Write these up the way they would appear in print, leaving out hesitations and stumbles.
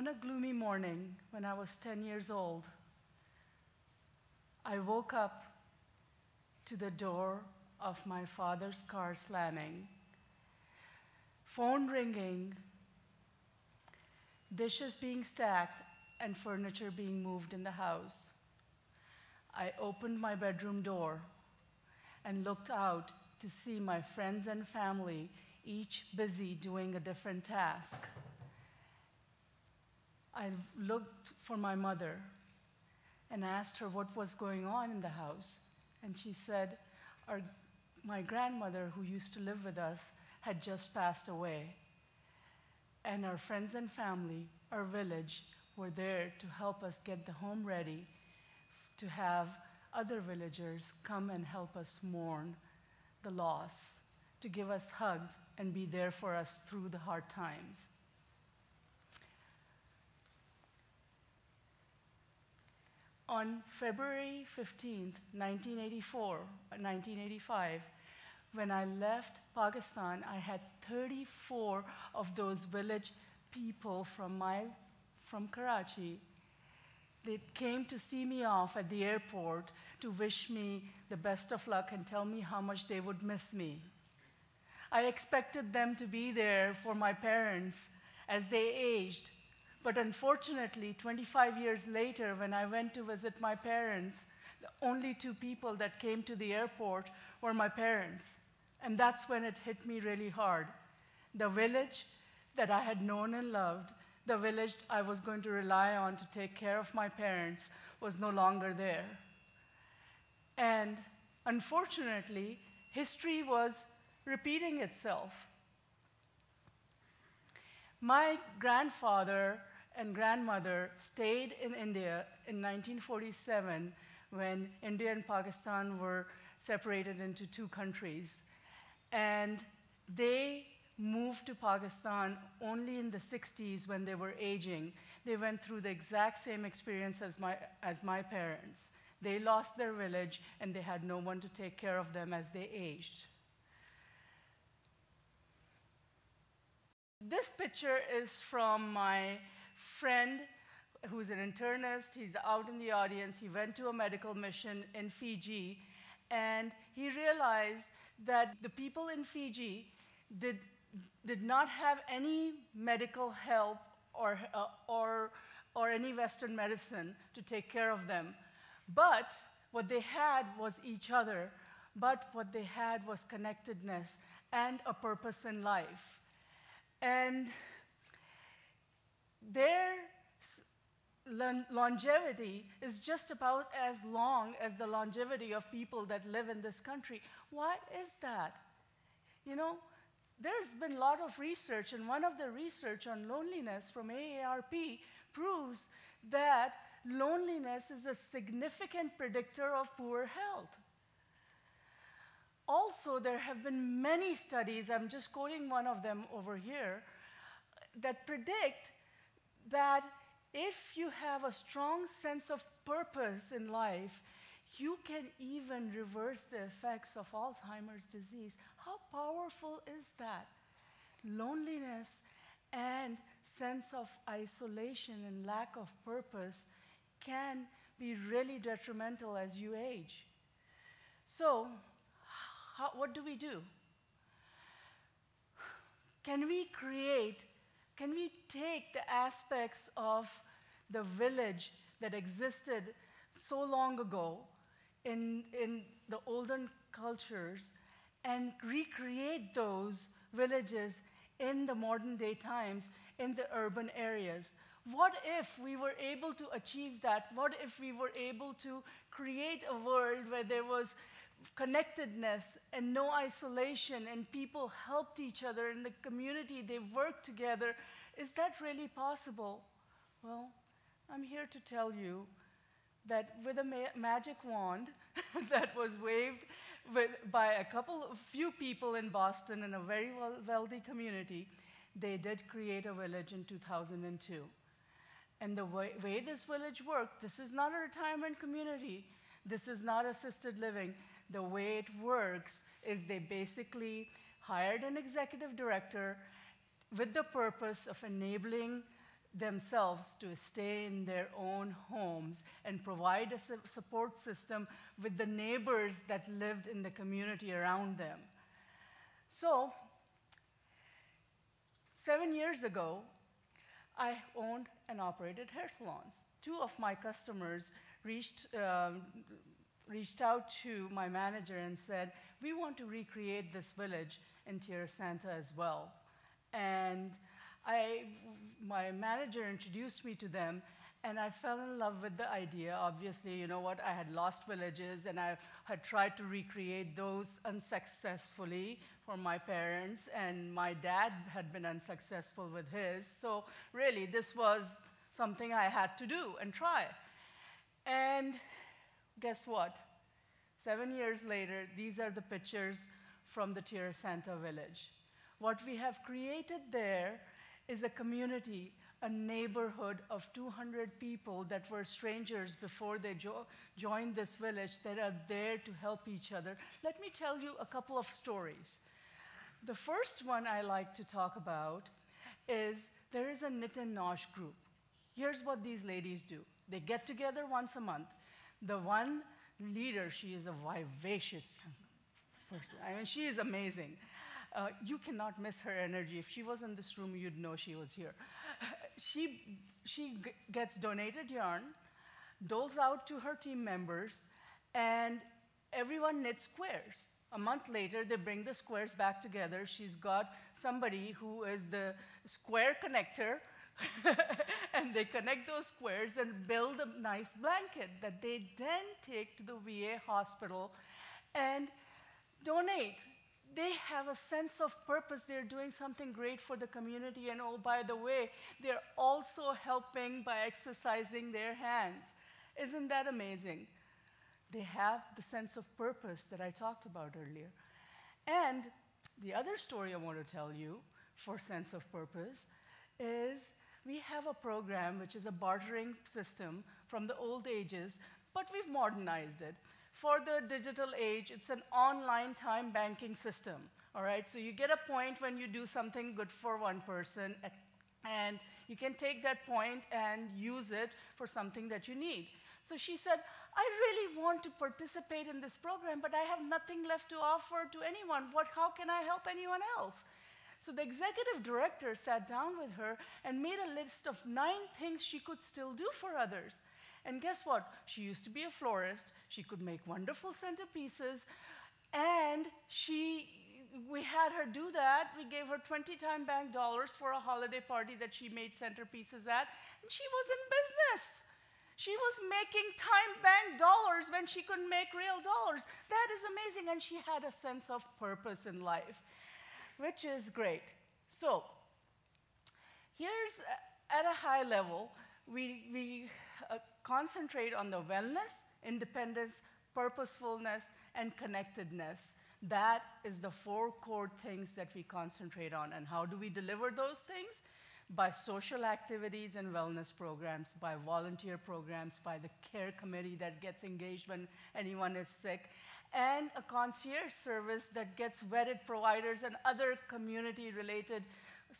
a gloomy morning when I was 10 years old, I woke up to the door of my father's car slamming, phone ringing, dishes being stacked, and furniture being moved in the house. I opened my bedroom door and looked out to see my friends and family, each busy doing a different task. I looked for my mother and asked her what was going on in the house. And she said, my grandmother, who used to live with us, had just passed away. And our friends and family, our village, were there to help us get the home ready, to have other villagers come and help us mourn the loss, to give us hugs and be there for us through the hard times. On February 15th, 1985, when I left Pakistan, I had 34 of those village people from Karachi. They came to see me off at the airport to wish me the best of luck and tell me how much they would miss me. I expected them to be there for my parents as they aged. But unfortunately, 25 years later, when I went to visit my parents, the only two people that came to the airport were my parents. And that's when it hit me really hard. The village that I had known and loved, the village I was going to rely on to take care of my parents, was no longer there. And unfortunately, history was repeating itself. My grandfather and grandmother stayed in India in 1947 when India and Pakistan were separated into two countries. And they moved to Pakistan only in the 60s when they were aging. They went through the exact same experience as my parents. They lost their village and they had no one to take care of them as they aged. This picture is from my friend who's an internist. He's out in the audience. He went to a medical mission in Fiji, and he realized that the people in Fiji did not have any medical help or any Western medicine to take care of them. But what they had was each other. But what they had was connectedness and a purpose in life. And their longevity is just about as long as the longevity of people that live in this country. What is that? You know, there's been a lot of research, and one of the research on loneliness from AARP proves that loneliness is a significant predictor of poor health. Also, there have been many studies, I'm just quoting one of them over here, that predict that if you have a strong sense of purpose in life, you can even reverse the effects of Alzheimer's disease. How powerful is that? Loneliness and sense of isolation and lack of purpose can be really detrimental as you age. So, what do we do? Can we take the aspects of the village that existed so long ago in the olden cultures and recreate those villages in the modern day times in the urban areas? What if we were able to achieve that? What if we were able to create a world where there was connectedness and no isolation, and people helped each other in the community, they worked together? Is that really possible? Well, I'm here to tell you that with a magic wand that was waved by a few people in Boston in a very wealthy community, they did create a village in 2002. And the way this village worked, this is not a retirement community. This is not assisted living. The way it works is they basically hired an executive director with the purpose of enabling themselves to stay in their own homes and provide a support system with the neighbors that lived in the community around them. So, 7 years ago, I owned and operated hair salons. 2 of my customers reached out to my manager and said, we want to recreate this village in Tierra Santa as well. And my manager introduced me to them, and I fell in love with the idea. Obviously, you know what, I had lost villages, and I had tried to recreate those unsuccessfully for my parents, and my dad had been unsuccessful with his. So really, this was something I had to do and try. And guess what? 7 years later, these are the pictures from the Tierra Santa village. What we have created there is a community, a neighborhood of 200 people that were strangers before they joined this village that are there to help each other. Let me tell you a couple of stories. The first one I like to talk about is there is a Knit and Nosh group. Here's what these ladies do. They get together once a month. The one leader, she is a vivacious young person. I mean, she is amazing. You cannot miss her energy. If she was in this room, you'd know she was here. She gets donated yarn, doles out to her team members, and everyone knits squares. A month later, they bring the squares back together. She's got somebody who is the square connector, and they connect those squares and build a nice blanket that they then take to the VA hospital and donate. They have a sense of purpose. They're doing something great for the community. And oh, by the way, they're also helping by exercising their hands. Isn't that amazing? They have the sense of purpose that I talked about earlier. And the other story I want to tell you for sense of purpose is we have a program which is a bartering system from the old ages, but we've modernized it. For the digital age, it's an online time banking system, all right? So you get a point when you do something good for one person, and you can take that point and use it for something that you need. So she said, I really want to participate in this program, but I have nothing left to offer to anyone. How can I help anyone else? So the executive director sat down with her and made a list of 9 things she could still do for others. And guess what? She used to be a florist. She could make wonderful centerpieces. And we had her do that. We gave her 20 time bank dollars for a holiday party that she made centerpieces at. And she was in business. She was making time bank dollars when she couldn't make real dollars. That is amazing. And she had a sense of purpose in life, which is great. So here's, at a high level, we concentrate on the wellness, independence, purposefulness, and connectedness. That is the 4 core things that we concentrate on. And how do we deliver those things? By social activities and wellness programs, by volunteer programs, by the care committee that gets engaged when anyone is sick, and a concierge service that gets vetted providers and other community-related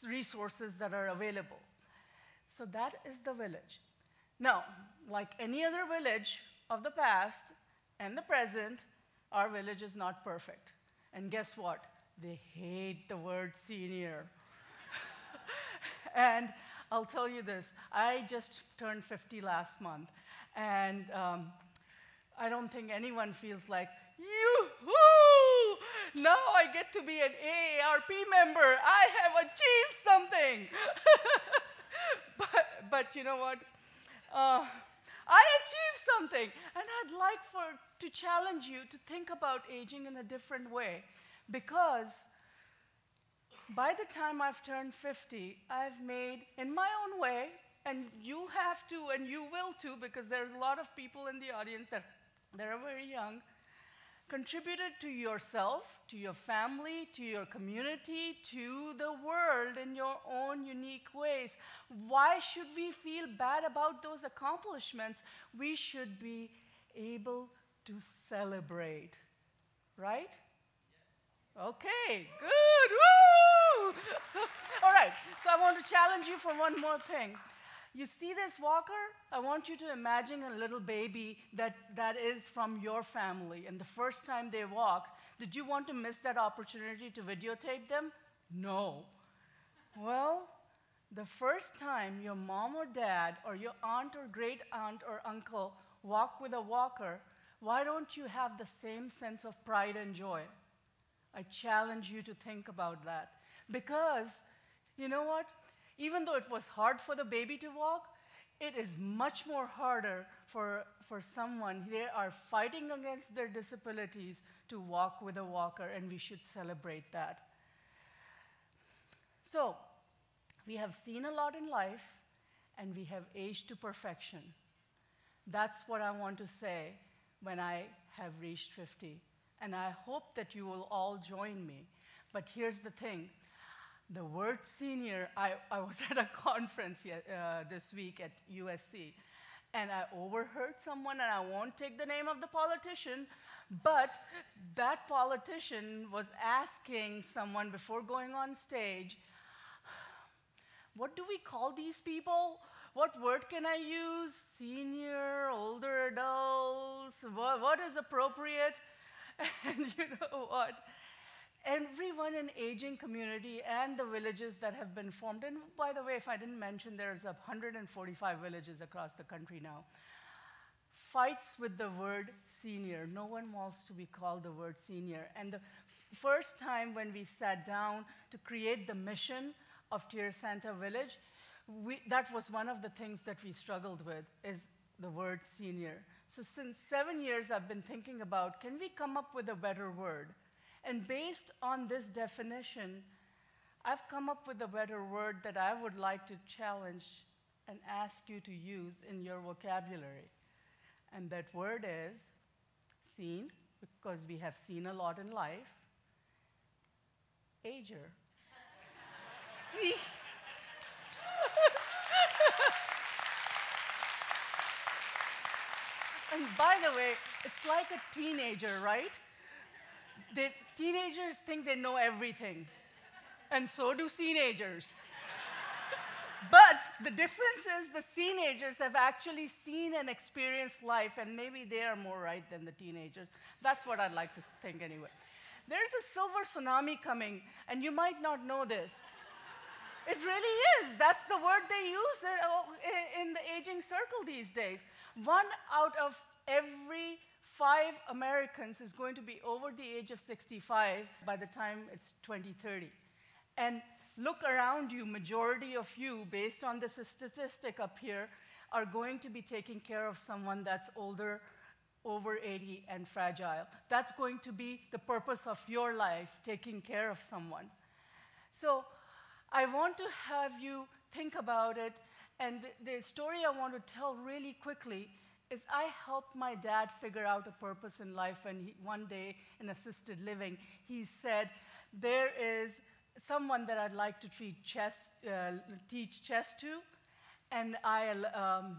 resources that are available. So that is the village. Now, like any other village of the past and the present, our village is not perfect. And guess what? They hate the word senior. And I'll tell you this, I just turned 50 last month, and I don't think anyone feels like, yoo-hoo! Now I get to be an AARP member. I have achieved something. But you know what? I achieved something. And I'd like to challenge you to think about aging in a different way. Because by the time I've turned 50, I've made, in my own way, and you have to, and you will too, because there's a lot of people in the audience that are very young, contributed to yourself, to your family, to your community, to the world in your own unique ways. Why should we feel bad about those accomplishments? We should be able to celebrate, right? Okay, good, woo! All right, so I want to challenge you for one more thing. You see this walker? I want you to imagine a little baby that is from your family. And the first time they walked, did you want to miss that opportunity to videotape them? No. Well, the first time your mom or dad or your aunt or great aunt or uncle walk with a walker, why don't you have the same sense of pride and joy? I challenge you to think about that. Because, you know what? Even though it was hard for the baby to walk, it is much more harder for someone. They are fighting against their disabilities to walk with a walker, and we should celebrate that. So, we have seen a lot in life, and we have aged to perfection. That's what I want to say when I have reached 50. And I hope that you will all join me. But here's the thing. The word senior, I was at a conference this week at USC, and I overheard someone, and I won't take the name of the politician, but that politician was asking someone before going on stage, what do we call these people? What word can I use? Senior, older adults, what is appropriate? And you know what? Everyone in aging community and the villages that have been formed, and by the way, if I didn't mention, there's 145 villages across the country now, fights with the word senior. No one wants to be called the word senior. And the first time when we sat down to create the mission of Tierra Santa Village, that was one of the things that we struggled with, is the word senior. So since 7 years, I've been thinking about, can we come up with a better word? And based on this definition, I've come up with a better word that I would like to challenge and ask you to use in your vocabulary. And that word is seen, because we have seen a lot in life. Ager. See? And by the way, it's like a teenager, right? Teenagers think they know everything, and so do seenagers. But the difference is the seenagers have actually seen and experienced life, and maybe they are more right than the teenagers. That's what I'd like to think anyway. There's a silver tsunami coming, and you might not know this. It really is. That's the word they use in the aging circle these days. 1 out of every 5 Americans is going to be over the age of 65 by the time it's 2030. And look around you, majority of you, based on this statistic up here, are going to be taking care of someone that's older, over 80, and fragile. That's going to be the purpose of your life, taking care of someone. So I want to have you think about it, and the story I want to tell really quickly is I helped my dad figure out a purpose in life, and one day in assisted living, he said, there is someone that I'd like to teach chess to, and I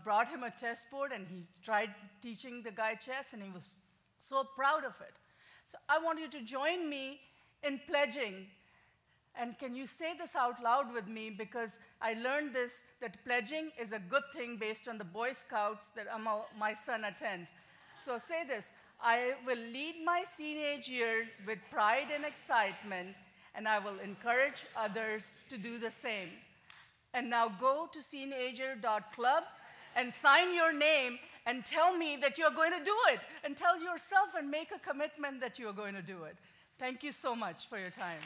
brought him a chessboard, and he tried teaching the guy chess, and he was so proud of it. So I want you to join me in pledging. And can you say this out loud with me? Because I learned this, that pledging is a good thing based on the Boy Scouts that my son attends. So say this: I will lead my teenage years with pride and excitement, and I will encourage others to do the same. And now go to seenager.club and sign your name and tell me that you're going to do it. And tell yourself and make a commitment that you're going to do it. Thank you so much for your time.